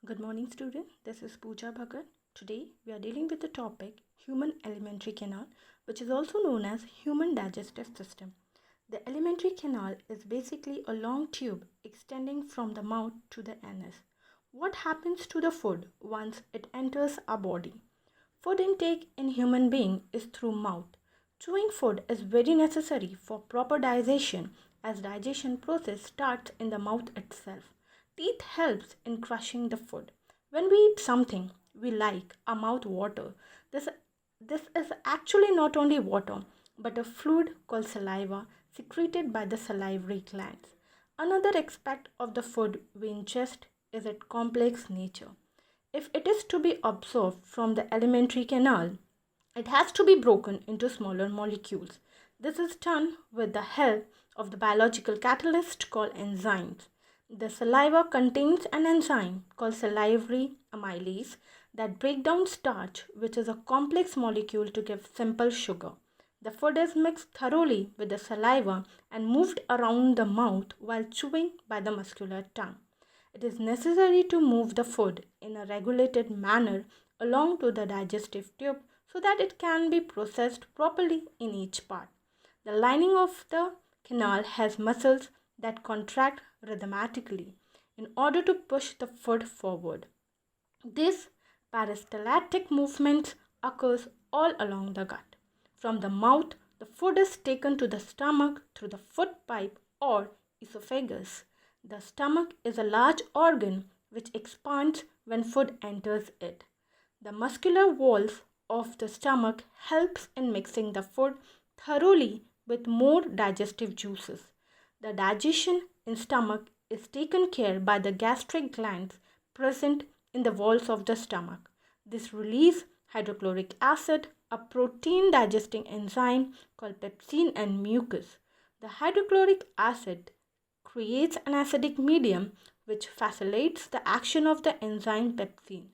Good morning, student. This is Pooja Bhagat. Today, we are dealing with the topic human alimentary canal, which is also known as human digestive system. The alimentary canal is basically a long tube extending from the mouth to the anus. What happens to the food once it enters our body? Food intake in human being is through mouth. Chewing food is very necessary for proper digestion as digestion process starts in the mouth itself. Teeth helps in crushing the food. When we eat something we like, our mouth water. This, this is actually not only water but a fluid called saliva secreted by the salivary glands. Another aspect of the food we ingest is its complex nature. If it is to be absorbed from the alimentary canal, it has to be broken into smaller molecules. This is done with the help of the biological catalyst called enzymes. The saliva contains an enzyme called salivary amylase that breaks down starch, which is a complex molecule to give simple sugar. The food is mixed thoroughly with the saliva and moved around the mouth while chewing by the muscular tongue. It is necessary to move the food in a regulated manner along to the digestive tube so that it can be processed properly in each part. The lining of the canal has muscles that contract rhythmically in order to push the food forward. These peristaltic movements occurs all along the gut. From the mouth, the food is taken to the stomach through the food pipe or esophagus. The stomach is a large organ which expands when food enters it. The muscular walls of the stomach helps in mixing the food thoroughly with more digestive juices. The digestion in stomach is taken care by the gastric glands present in the walls of the stomach. This release hydrochloric acid, a protein digesting enzyme called pepsin and mucus. The hydrochloric acid creates an acidic medium which facilitates the action of the enzyme pepsin.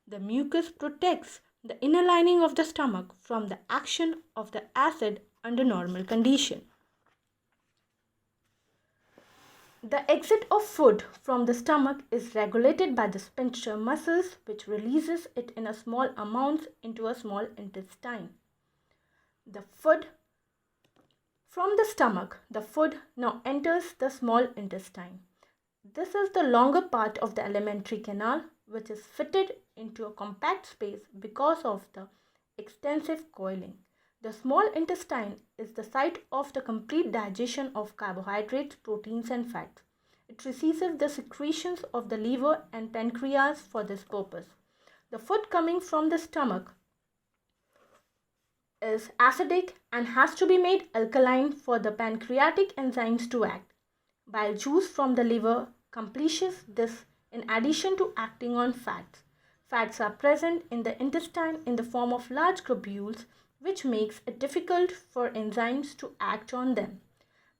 The mucus protects the inner lining of the stomach from the action of the acid under normal condition. The exit of food from the stomach is regulated by the sphincter muscles which releases it in a small amounts into a small intestine. The food from the stomach, the food now enters the small intestine. This is the longer part of the alimentary canal which is fitted into a compact space because of the extensive coiling. The small intestine is the site of the complete digestion of carbohydrates, proteins and fats. It receives the secretions of the liver and pancreas for this purpose. The food coming from the stomach is acidic and has to be made alkaline for the pancreatic enzymes to act, while juice from the liver completes this in addition to acting on fats. Fats are present in the intestine in the form of large globules which makes it difficult for enzymes to act on them.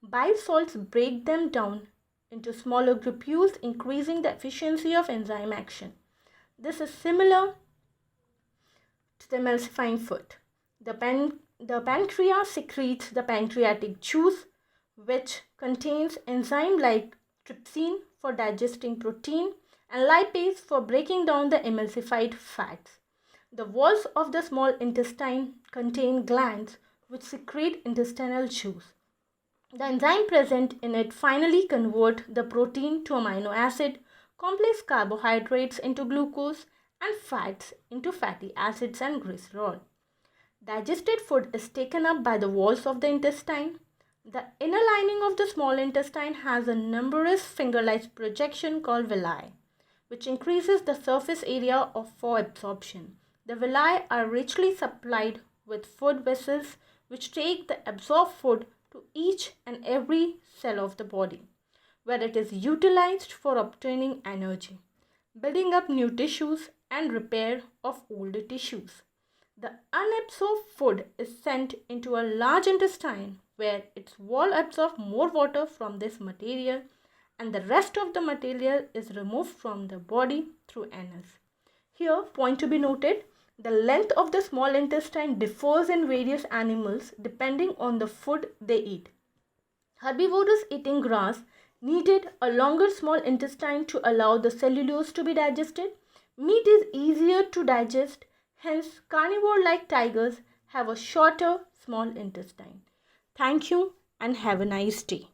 Bile salts break them down into smaller globules, increasing the efficiency of enzyme action. This is similar to the emulsifying food. The pancreas secretes the pancreatic juice, which contains enzyme like trypsin for digesting protein and lipase for breaking down the emulsified fats. The walls of the small intestine contain glands which secrete intestinal juice. The enzyme present in it finally convert the protein to amino acid, complex carbohydrates into glucose, and fats into fatty acids and glycerol. Digested food is taken up by the walls of the intestine. The inner lining of the small intestine has a numerous finger-like projection called villi, which increases the surface area for absorption. The villi are richly supplied with food vessels which take the absorbed food to each and every cell of the body, where it is utilized for obtaining energy, building up new tissues and repair of older tissues. The unabsorbed food is sent into a large intestine where its wall absorbs more water from this material and the rest of the material is removed from the body through anus. Here, point to be noted, the length of the small intestine differs in various animals depending on the food they eat. Herbivores eating grass needed a longer small intestine to allow the cellulose to be digested. Meat is easier to digest, hence carnivore like tigers have a shorter small intestine. Thank you and have a nice day.